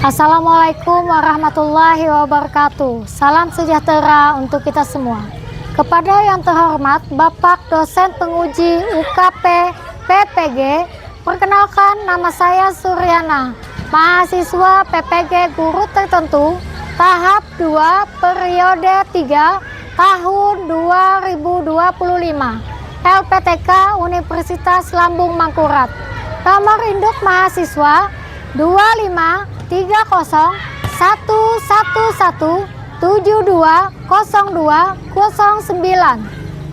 Assalamualaikum warahmatullahi wabarakatuh. Salam sejahtera untuk kita semua. Kepada yang terhormat Bapak dosen penguji UKP PPG, perkenalkan nama saya Suryana, mahasiswa PPG guru tertentu tahap 2 periode 3 tahun 2025 LPTK Universitas Lambung Mangkurat. Nomor induk mahasiswa 2530172029.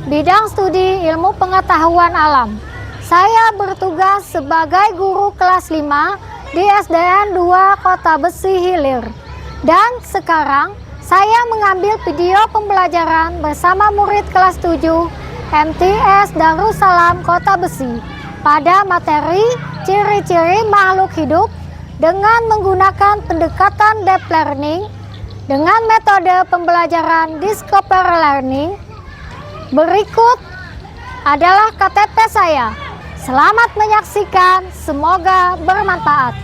Bidang studi ilmu pengetahuan alam. Saya bertugas sebagai guru kelas 5 di SDN 2 Kota Besi Hilir. Dan sekarang saya mengambil video pembelajaran bersama murid kelas 7 MTS Darussalam Kota Besi pada materi ciri-ciri makhluk hidup dengan menggunakan pendekatan deep learning dengan metode pembelajaran discovery learning. Berikut adalah KTP saya. Selamat menyaksikan, semoga bermanfaat.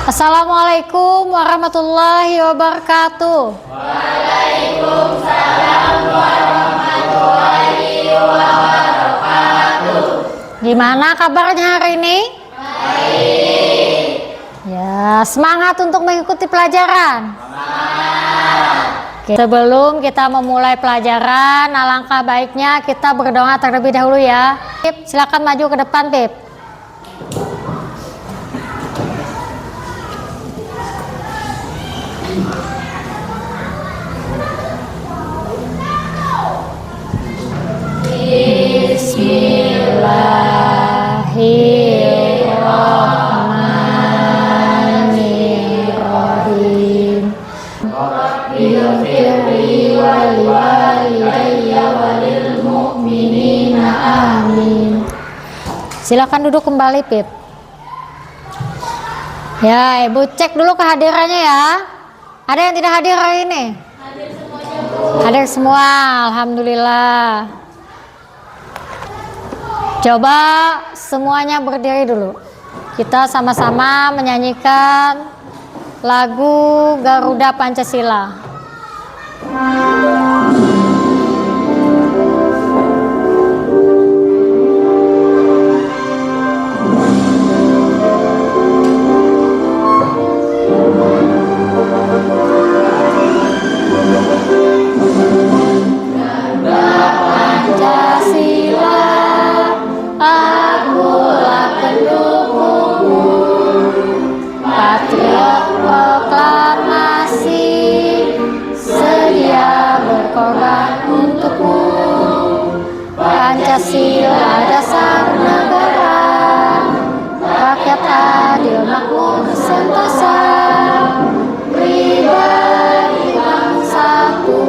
Assalamualaikum warahmatullahi wabarakatuh. Waalaikumsalam warahmatullahi wabarakatuh. Gimana kabarnya hari ini? Baik. Ya, semangat untuk mengikuti pelajaran. Semangat. Sebelum kita memulai pelajaran, alangkah baiknya kita berdoa terlebih dahulu ya. Pip, silakan maju ke depan, Pip. Bismillahirrahmanirrahim. Rabbighfirli waliwalidayya walil mu'minina amin. Silakan duduk kembali, Pip. Ya, Ibu cek dulu kehadirannya ya. Ada yang tidak hadir hari ini? Hadir semuanya, Bu. Hadir semua, alhamdulillah. Coba semuanya berdiri dulu. Kita sama-sama menyanyikan lagu Garuda Pancasila. Pancasila dasar negara, rakyat adil makmur sentosa, pribadi satu.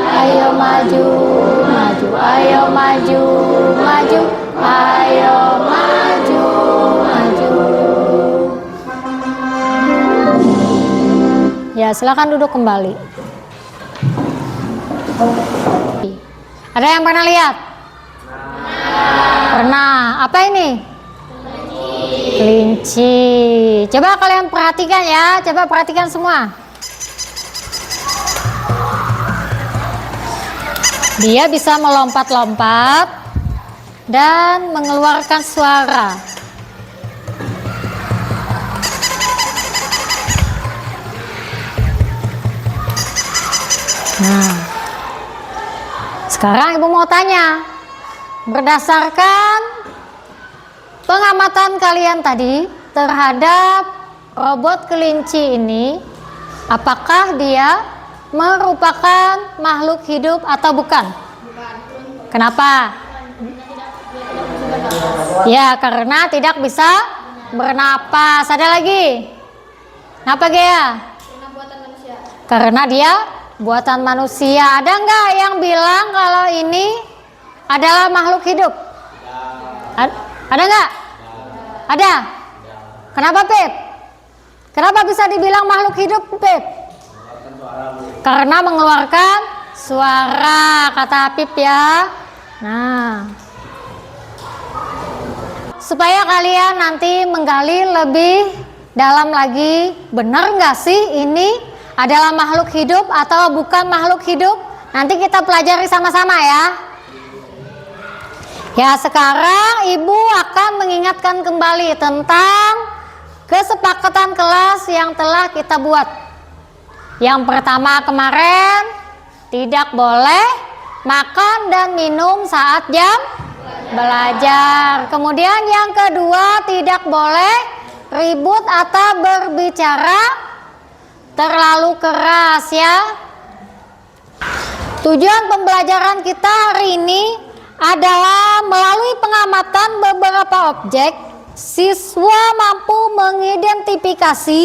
Ayo maju, maju, ayo maju, maju, ayo maju, maju. Ya, silakan duduk kembali. Ada yang pernah lihat? Pernah. Apa ini? Kelinci. Coba kalian perhatikan ya. Coba perhatikan semua. Dia bisa melompat-lompat dan mengeluarkan suara. Nah, sekarang Ibu mau tanya, berdasarkan pengamatan kalian tadi terhadap robot kelinci ini, apakah dia merupakan makhluk hidup atau bukan? Kenapa? Ya, karena tidak bisa bernapas. Ada lagi? Kenapa, Gea? Karena dia buatan manusia. Ada nggak yang bilang kalau ini adalah makhluk hidup? Ada nggak? Ada. Kenapa, Pip? Kenapa bisa dibilang makhluk hidup, Pip? Karena mengeluarkan suara, kata Pip ya. Nah, supaya kalian nanti menggali lebih dalam lagi, benar nggak sih ini adalah makhluk hidup atau bukan makhluk hidup? Nanti kita pelajari sama-sama ya. Ya, sekarang Ibu akan mengingatkan kembali tentang kesepakatan kelas yang telah kita buat. Yang pertama kemarin, tidak boleh makan dan minum saat jam belajar. Kemudian yang kedua, tidak boleh ribut atau berbicara terlalu keras ya. Tujuan pembelajaran kita hari ini adalah melalui pengamatan beberapa objek, siswa mampu mengidentifikasi,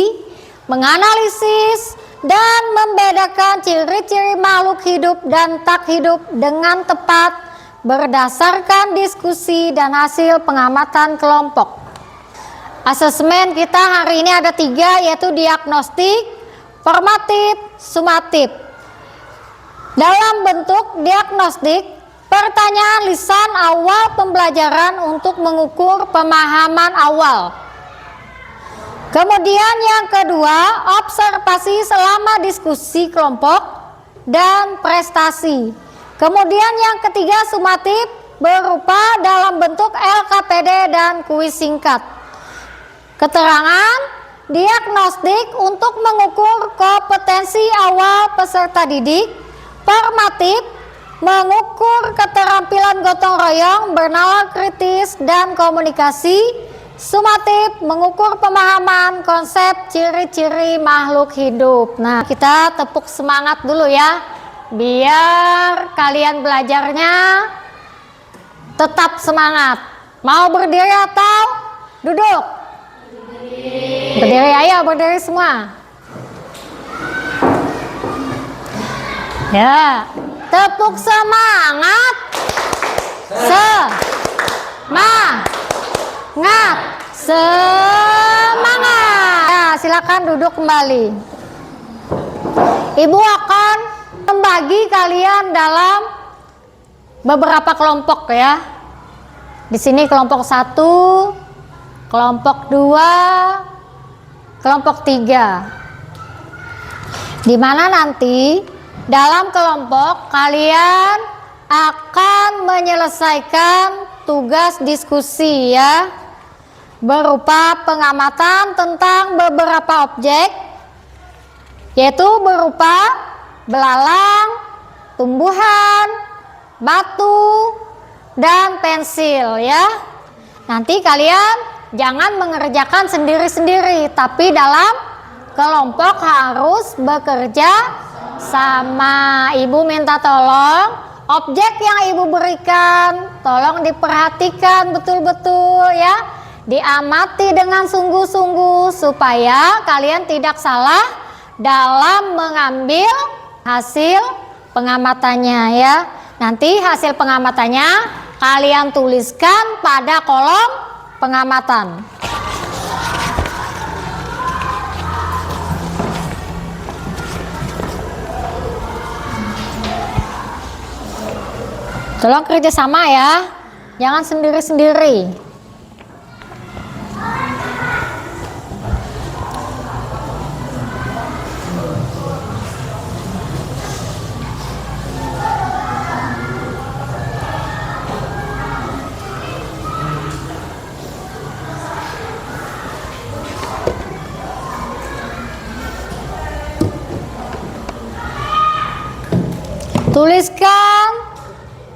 menganalisis, dan membedakan ciri-ciri makhluk hidup dan tak hidup dengan tepat berdasarkan diskusi dan hasil pengamatan kelompok. Asesmen kita hari ini ada 3, yaitu diagnostik, formatif, sumatif. Dalam bentuk diagnostik, pertanyaan lisan awal pembelajaran untuk mengukur pemahaman awal. Kemudian yang kedua, observasi selama diskusi kelompok dan prestasi. Kemudian yang ketiga, sumatif, berupa dalam bentuk LKPD dan kuis singkat. Keterangan diagnostik untuk mengukur kompetensi awal peserta didik. Formatif mengukur keterampilan gotong royong, bernalar kritis, dan komunikasi. Sumatif mengukur pemahaman konsep ciri-ciri makhluk hidup. Nah, kita tepuk semangat dulu ya, biar kalian belajarnya tetap semangat. Mau berdiri atau duduk? Berdiri, ayo berdiri semua. Ya, tepuk semangat. Semangat. Ya, silakan duduk kembali. Ibu akan membagi kalian dalam beberapa kelompok ya. Di sini kelompok 1, kelompok 2, kelompok 3. Di mana nanti dalam kelompok kalian akan menyelesaikan tugas diskusi ya, berupa pengamatan tentang beberapa objek, yaitu berupa belalang, tumbuhan, batu, dan pensil ya. Nanti kalian jangan mengerjakan sendiri-sendiri, tapi dalam kelompok harus bekerja sama. Ibu minta tolong objek yang Ibu berikan tolong diperhatikan betul-betul ya. Diamati dengan sungguh-sungguh supaya kalian tidak salah dalam mengambil hasil pengamatannya ya. Nanti hasil pengamatannya kalian tuliskan pada kolom pengamatan. Tolong kerjasama ya, jangan sendiri-sendiri. Tuliskan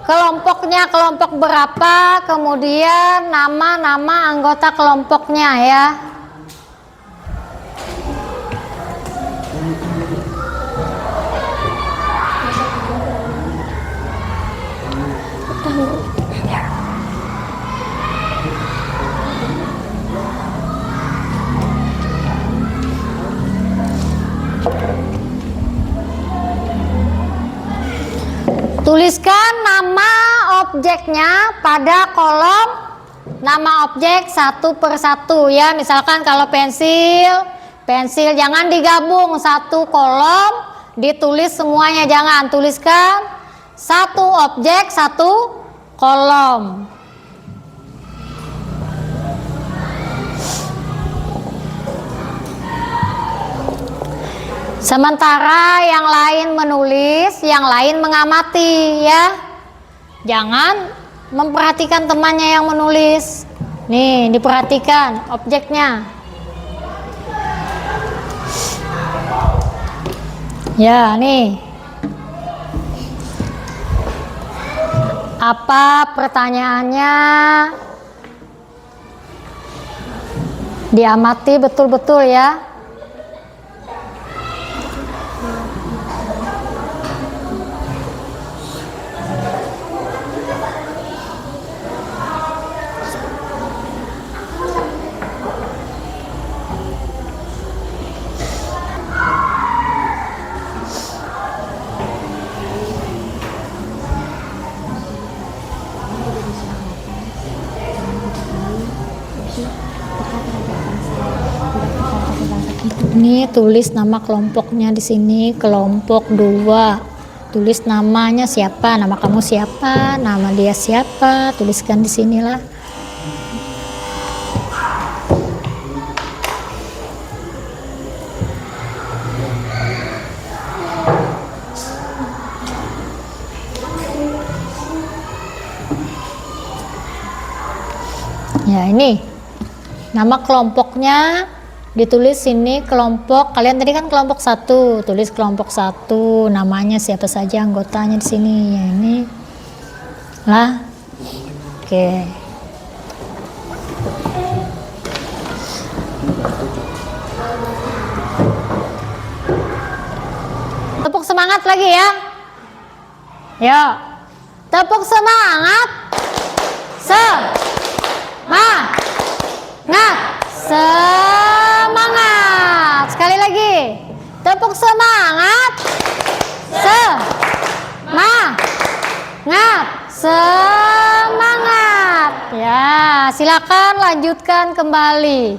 kelompoknya, kelompok berapa, kemudian nama-nama anggota kelompoknya ya. Tuliskan nama objeknya pada kolom nama objek satu per satu ya. Misalkan kalau pensil jangan digabung satu kolom, ditulis semuanya, jangan. Tuliskan satu objek satu kolom. Sementara yang lain menulis, yang lain mengamati ya. Jangan memperhatikan temannya yang menulis. Nih, diperhatikan objeknya. Ya, nih. Apa pertanyaannya? Diamati betul-betul ya. Ini tulis nama kelompoknya di sini, kelompok 2. Tulis namanya siapa, nama kamu siapa, nama dia siapa, tuliskan di sinilah. Ya, ini nama kelompoknya ditulis sini, kelompok kalian tadi kan kelompok 1, tulis kelompok 1, namanya siapa saja anggotanya di sini ya, ini lah. Oke, tepuk semangat lagi ya. Yo, tepuk semangat. Semangat. Semangat. Sekali lagi. Tepuk semangat. Semangat. Semangat. Ya, silakan lanjutkan kembali.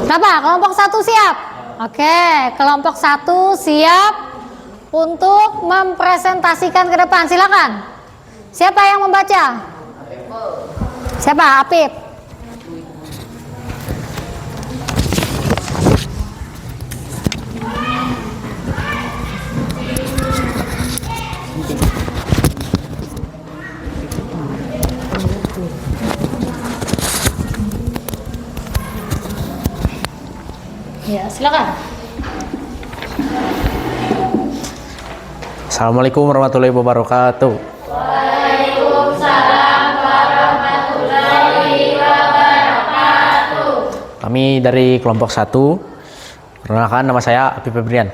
Kenapa? Kelompok 1 siap? Oke, kelompok 1 siap untuk mempresentasikan ke depan. Silakan. Siapa yang membaca? Siapa? Apip. Ya, silakan. Assalamualaikum warahmatullahi wabarakatuh. Waalaikumsalam warahmatullahi wabarakatuh. Kami dari kelompok 1. Perkenalkan, nama saya Apip Febrian.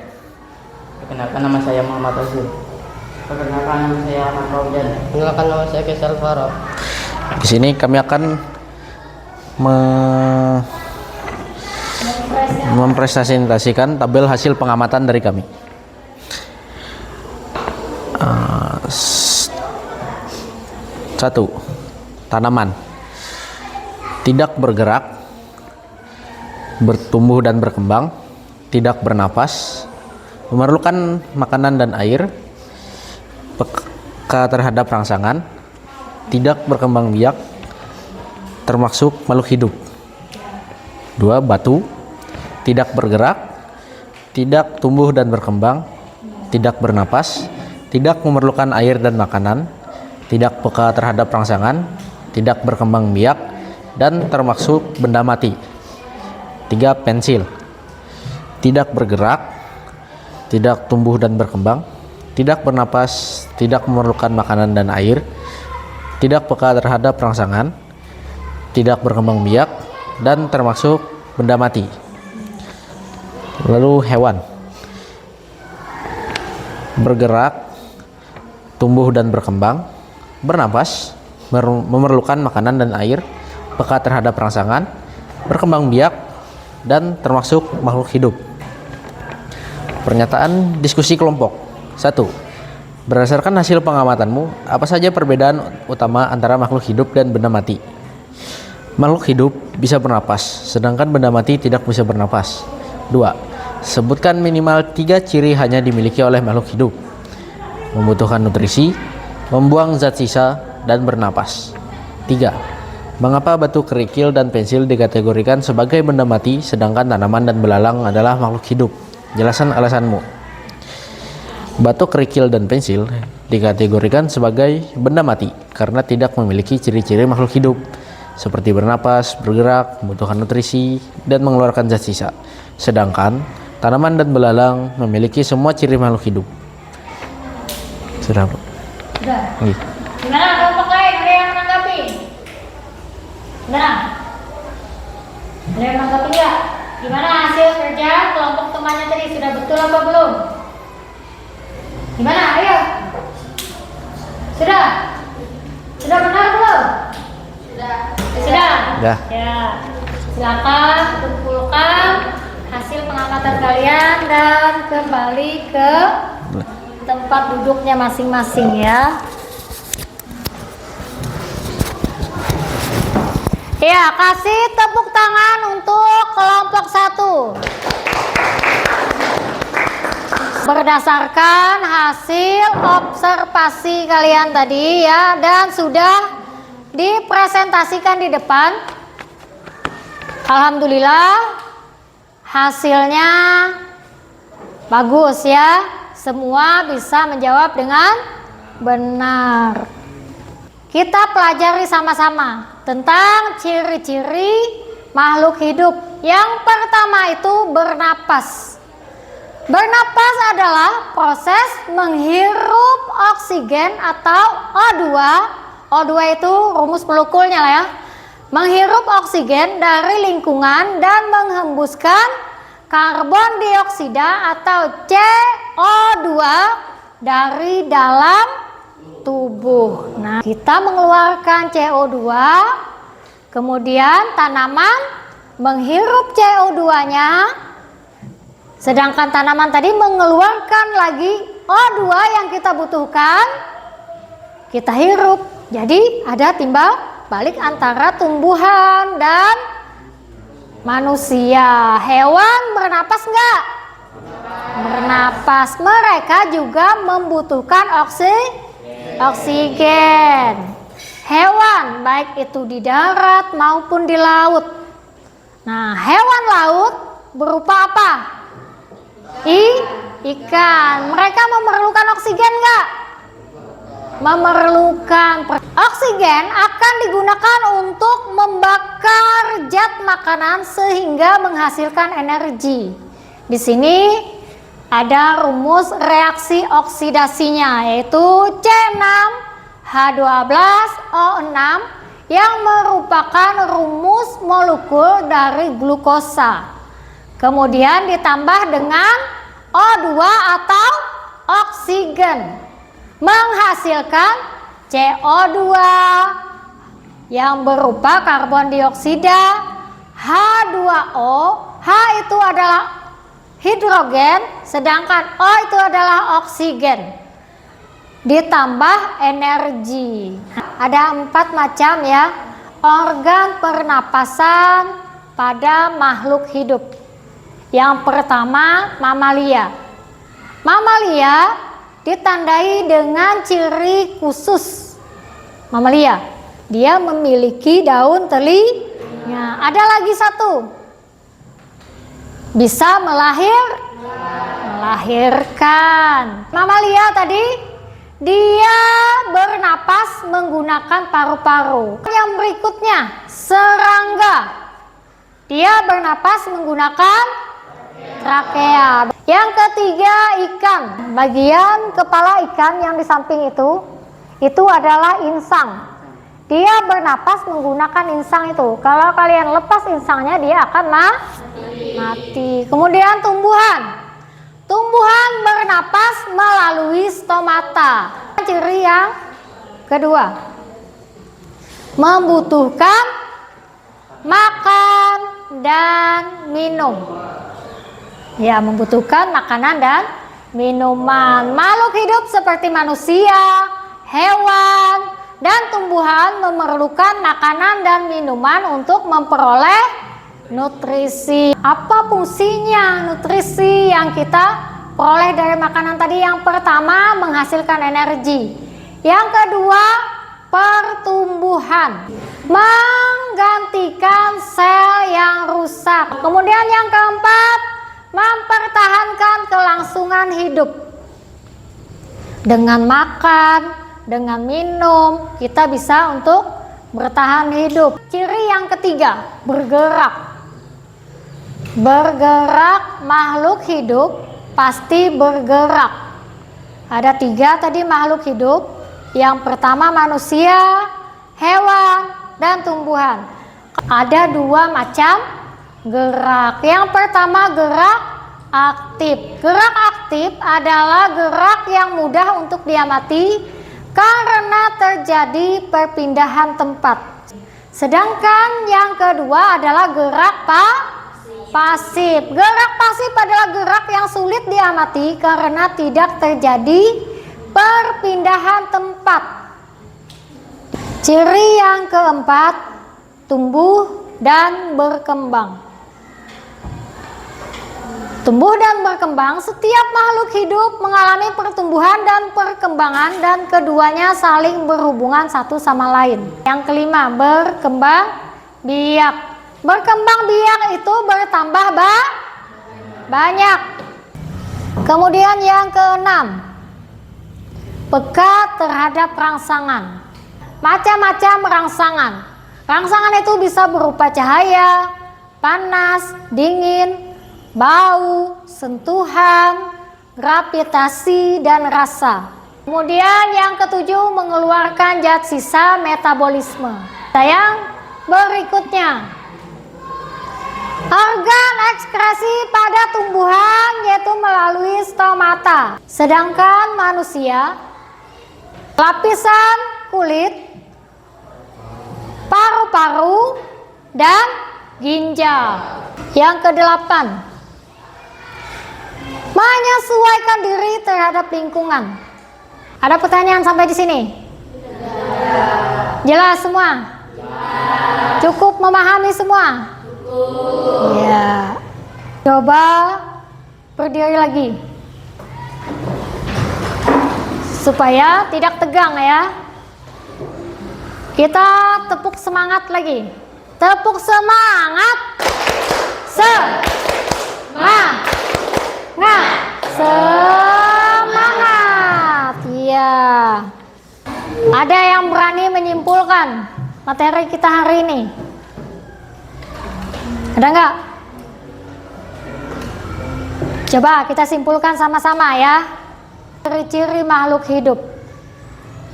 Perkenalkan, nama saya Muhammad Azul. Perkenalkan, nama saya Ahmad Raudan. Perkenalkan, nama saya Kesal Farah. Di sini kami akan mempresentasikan tabel hasil pengamatan dari kami. Satu, tanaman tidak bergerak, bertumbuh dan berkembang, tidak bernapas, memerlukan makanan dan air, peka terhadap rangsangan, tidak berkembang biak, termasuk makhluk hidup. Dua, batu tidak bergerak, tidak tumbuh dan berkembang, tidak bernapas, tidak memerlukan air dan makanan, tidak peka terhadap rangsangan, tidak berkembang biak, dan termasuk benda mati. 3, pensil tidak bergerak, tidak tumbuh dan berkembang, tidak bernapas, tidak memerlukan makanan dan air, tidak peka terhadap rangsangan, tidak berkembang biak, dan termasuk benda mati. Lalu hewan bergerak, tumbuh dan berkembang, bernapas, memerlukan makanan dan air, peka terhadap rangsangan, berkembang biak, dan termasuk makhluk hidup. Pernyataan diskusi kelompok. 1. Berdasarkan hasil pengamatanmu, apa saja perbedaan utama antara makhluk hidup dan benda mati? Makhluk hidup bisa bernapas, sedangkan benda mati tidak bisa bernapas. 2. Sebutkan minimal 3 ciri hanya dimiliki oleh makhluk hidup: membutuhkan nutrisi, membuang zat sisa, dan bernapas. 3. Mengapa batu kerikil dan pensil dikategorikan sebagai benda mati sedangkan tanaman dan belalang adalah makhluk hidup? Jelasan alasanmu. Batu kerikil dan pensil dikategorikan sebagai benda mati karena tidak memiliki ciri-ciri makhluk hidup seperti bernapas, bergerak, membutuhkan nutrisi, dan mengeluarkan zat sisa. Sedangkan tanaman dan belalang memiliki semua ciri makhluk hidup. Sudah, Bu? Sudah. Iya. Gimana kelompok lain? Ada yang menanggapi? Benar? Ada yang menanggapi nggak? Gimana hasil kerja kelompok temannya tadi? Sudah betul apa belum? Gimana? Ayo. Sudah? Sudah benar belum? Sudah. Sudah? Sudah. Ya. Silakan kumpulkan hasil pengamatan kalian dan kembali ke tempat duduknya masing-masing ya. Ya, kasih tepuk tangan untuk kelompok 1. Berdasarkan hasil observasi kalian tadi ya, dan sudah dipresentasikan di depan. Alhamdulillah hasilnya bagus ya. Semua bisa menjawab dengan benar. Kita pelajari sama-sama tentang ciri-ciri makhluk hidup. Yang pertama itu bernapas. Bernapas adalah proses menghirup oksigen atau O2. O2 itu rumus molekulnya lah ya. Menghirup oksigen dari lingkungan dan menghembuskan karbon dioksida atau CO2 dari dalam tubuh. Nah, kita mengeluarkan CO2, kemudian tanaman menghirup CO2-nya, sedangkan tanaman tadi mengeluarkan lagi O2 yang kita butuhkan, kita hirup. Jadi ada timbal balik antara tumbuhan dan manusia. Hewan bernapas enggak? Bernapas. Mereka juga membutuhkan oksigen. Hewan baik itu di darat maupun di laut. Nah, hewan laut berupa apa? Ikan. Mereka memerlukan oksigen enggak? Memerlukan. Oksigen akan digunakan untuk membakar zat makanan sehingga menghasilkan energi. Di sini ada rumus reaksi oksidasinya, yaitu C6H12O6 yang merupakan rumus molekul dari glukosa. Kemudian ditambah dengan O2 atau oksigen, menghasilkan CO2 yang berupa karbon dioksida, H2O. H itu adalah hidrogen, sedangkan O itu adalah oksigen, ditambah energi. Ada 4 macam ya organ pernapasan pada makhluk hidup. Yang pertama, mamalia. Mamalia ditandai dengan ciri khusus. Mamalia, dia memiliki daun telinga. Ada lagi satu, bisa melahirkan. Mamalia tadi dia bernapas menggunakan paru-paru. Yang berikutnya, serangga, dia bernapas menggunakan trakea. Yang ketiga, ikan. Bagian kepala ikan yang di samping itu adalah insang. Dia bernapas menggunakan insang itu. Kalau kalian lepas insangnya, dia akan mati. Kemudian tumbuhan. Tumbuhan bernapas melalui stomata. Ciri yang kedua, membutuhkan makan dan minum. Ya, membutuhkan makanan dan minuman. Makhluk hidup seperti manusia, hewan, dan tumbuhan memerlukan makanan dan minuman untuk memperoleh nutrisi. Apa fungsinya nutrisi yang kita peroleh dari makanan tadi? Yang pertama, menghasilkan energi. Yang kedua, pertumbuhan. mematikan sel yang rusak. Kemudian yang keempat, mempertahankan kelangsungan hidup. Dengan makan, dengan minum, kita bisa untuk bertahan hidup. Ciri yang ketiga, bergerak. Bergerak, makhluk hidup pasti bergerak. Ada 3 tadi makhluk hidup. Yang pertama manusia, hewan, dan tumbuhan. Ada 2 macam gerak. Yang pertama gerak aktif. Gerak aktif adalah gerak yang mudah untuk diamati karena terjadi perpindahan tempat. Sedangkan yang kedua adalah gerak pasif. Gerak pasif adalah gerak yang sulit diamati karena tidak terjadi perpindahan tempat. Ciri yang keempat, tumbuh dan berkembang. Tumbuh dan berkembang, setiap makhluk hidup mengalami pertumbuhan dan perkembangan dan keduanya saling berhubungan satu sama lain. Yang kelima, berkembang biak. Berkembang biak itu bertambah banyak. Kemudian yang keenam, peka terhadap rangsangan. Macam-macam rangsangan. Rangsangan itu bisa berupa cahaya, panas, dingin, bau, sentuhan, gravitasi, dan rasa. Kemudian yang ketujuh, mengeluarkan zat sisa metabolisme. Yang berikutnya, organ ekskresi pada tumbuhan yaitu melalui stomata. Sedangkan manusia, lapisan kulit, paru-paru, dan ginjal. Yang kedelapan, menyesuaikan diri terhadap lingkungan. Ada pertanyaan sampai di sini? Jelas semua? Cukup memahami semua? Ya. Coba berdiri lagi. Supaya tidak tegang ya. Kita tepuk semangat lagi. Tepuk semangat. Semangat. Iya. Ada yang berani menyimpulkan materi kita hari ini? Ada nggak? Coba kita simpulkan sama-sama ya. Ciri-ciri makhluk hidup.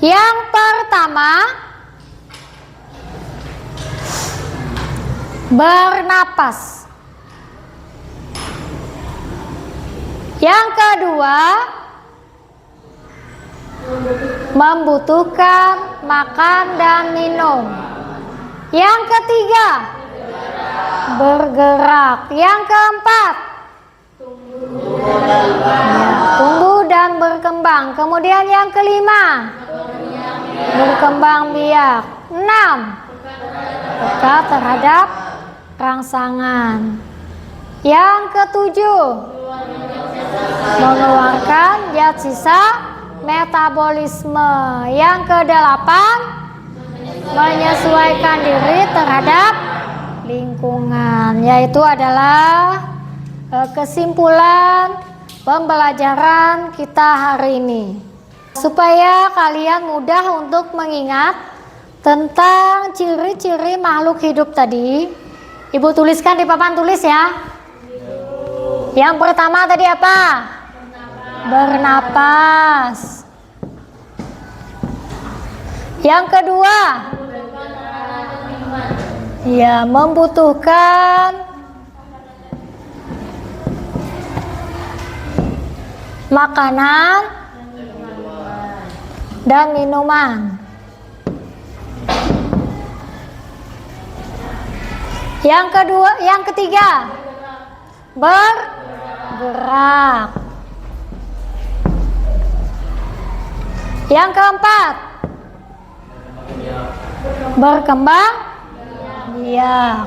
Yang pertama, bernapas. Yang kedua, membutuhkan makan dan minum. Yang ketiga, bergerak. Yang keempat, tumbuh dan berkembang. Kemudian yang kelima, berkembang biak. 6, peka terhadap rangsangan. Yang ketujuh, mengeluarkan zat sisa metabolisme. Yang kedelapan, menyesuaikan diri terhadap lingkungan. Yaitu adalah kesimpulan pembelajaran kita hari ini. Supaya kalian mudah untuk mengingat tentang ciri-ciri makhluk hidup tadi, Ibu tuliskan di papan tulis ya. Yang pertama tadi apa? Bernapas. Yang kedua, ya, membutuhkan makanan dan minuman. Yang kedua, yang ketiga, bergerak. Yang keempat, berkembang biak.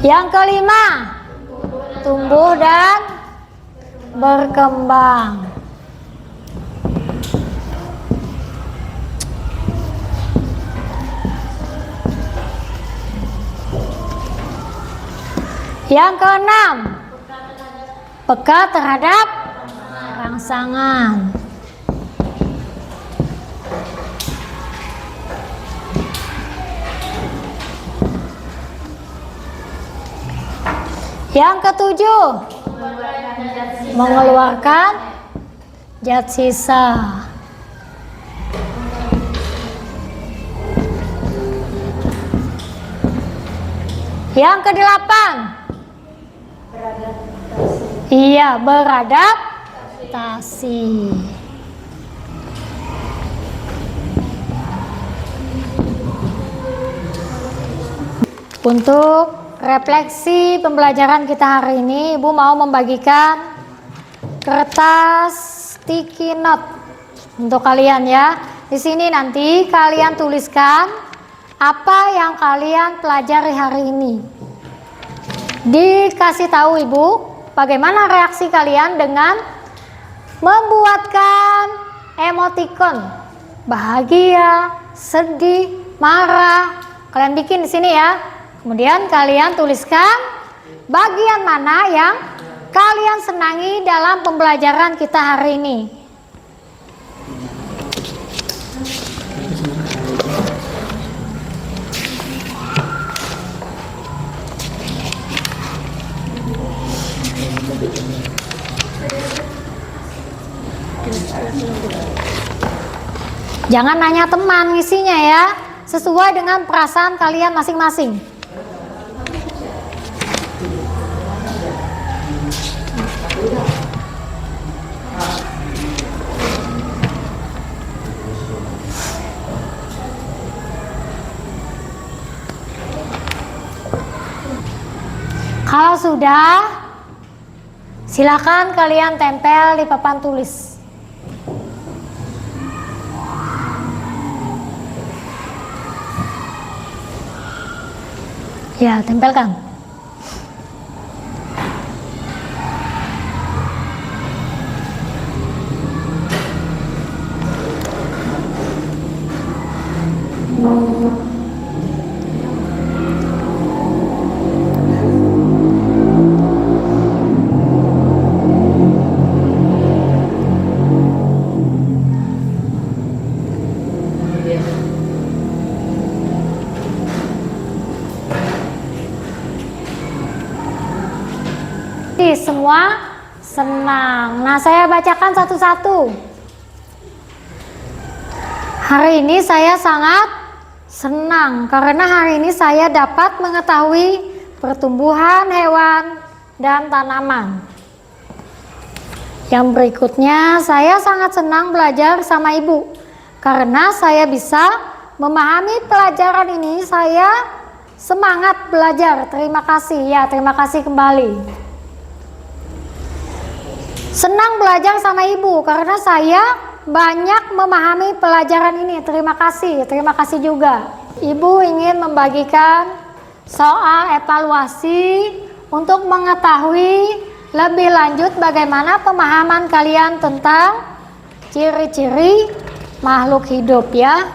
Yang kelima, tumbuh dan berkembang. Yang keenam, peka terhadap rangsangan. Yang ketujuh, mengeluarkan zat sisa. Yang kedelapan, iya, beradaptasi. Untuk refleksi pembelajaran kita hari ini, Ibu mau membagikan kertas sticky note untuk kalian ya. Di sini nanti kalian tuliskan apa yang kalian pelajari hari ini. Dikasih tahu Ibu bagaimana reaksi kalian dengan membuatkan emoticon bahagia, sedih, marah. Kalian bikin di sini ya. Kemudian kalian tuliskan bagian mana yang kalian senangi dalam pembelajaran kita hari ini. Jangan nanya teman ngisinya ya, sesuai dengan perasaan kalian masing-masing. Kalau sudah, silakan kalian tempel di papan tulis. Ya, tempelkan. Semua senang. Nah, saya bacakan satu-satu. Hari ini saya sangat senang karena hari ini saya dapat mengetahui pertumbuhan hewan dan tanaman. Yang berikutnya, saya sangat senang belajar sama Ibu karena saya bisa memahami pelajaran ini. Saya semangat belajar. Terima kasih ya, terima kasih kembali. Senang belajar sama Ibu karena saya banyak memahami pelajaran ini. Terima kasih juga. Ibu ingin membagikan soal evaluasi untuk mengetahui lebih lanjut bagaimana pemahaman kalian tentang ciri-ciri makhluk hidup ya.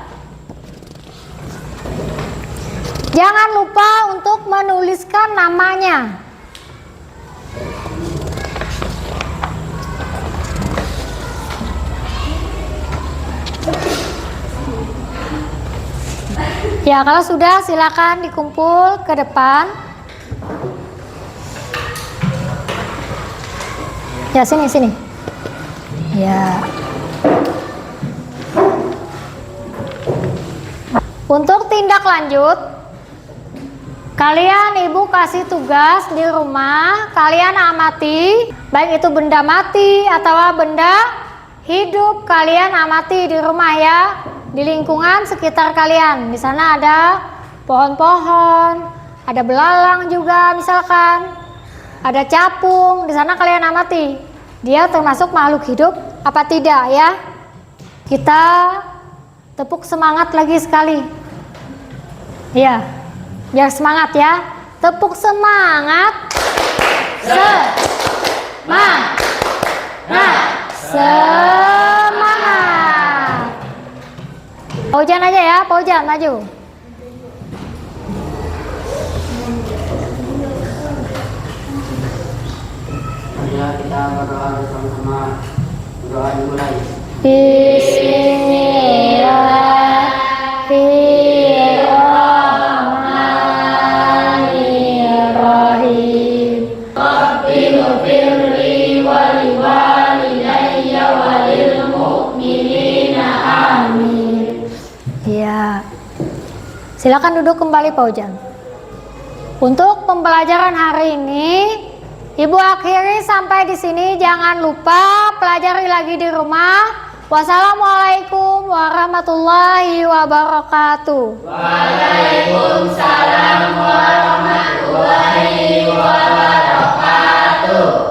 Jangan lupa untuk menuliskan namanya. Ya, kalau sudah silakan dikumpul ke depan. Ya, sini. Ya. Untuk tindak lanjut, kalian Ibu kasih tugas di rumah, kalian amati, baik itu benda mati atau benda hidup, kalian amati di rumah ya. Di lingkungan sekitar kalian, di sana ada pohon-pohon, ada belalang juga misalkan, ada capung, di sana kalian amati. Dia termasuk makhluk hidup apa tidak ya? Kita tepuk semangat lagi sekali. Ya, biar semangat ya. Tepuk semangat. Semangat. Paujan aja ya, Paujan maju. Kita berdoa bersama-sama. Doa dimulai. Bismillahirrahmanirrahim. Rabbighfirli wa liwalidayya wa lil mu'minina amin. Ya. Silakan duduk kembali Pak Ujang. Untuk pembelajaran hari ini Ibu akhiri sampai di sini. Jangan lupa pelajari lagi di rumah. Wassalamualaikum warahmatullahi wabarakatuh. Waalaikumsalam warahmatullahi wabarakatuh.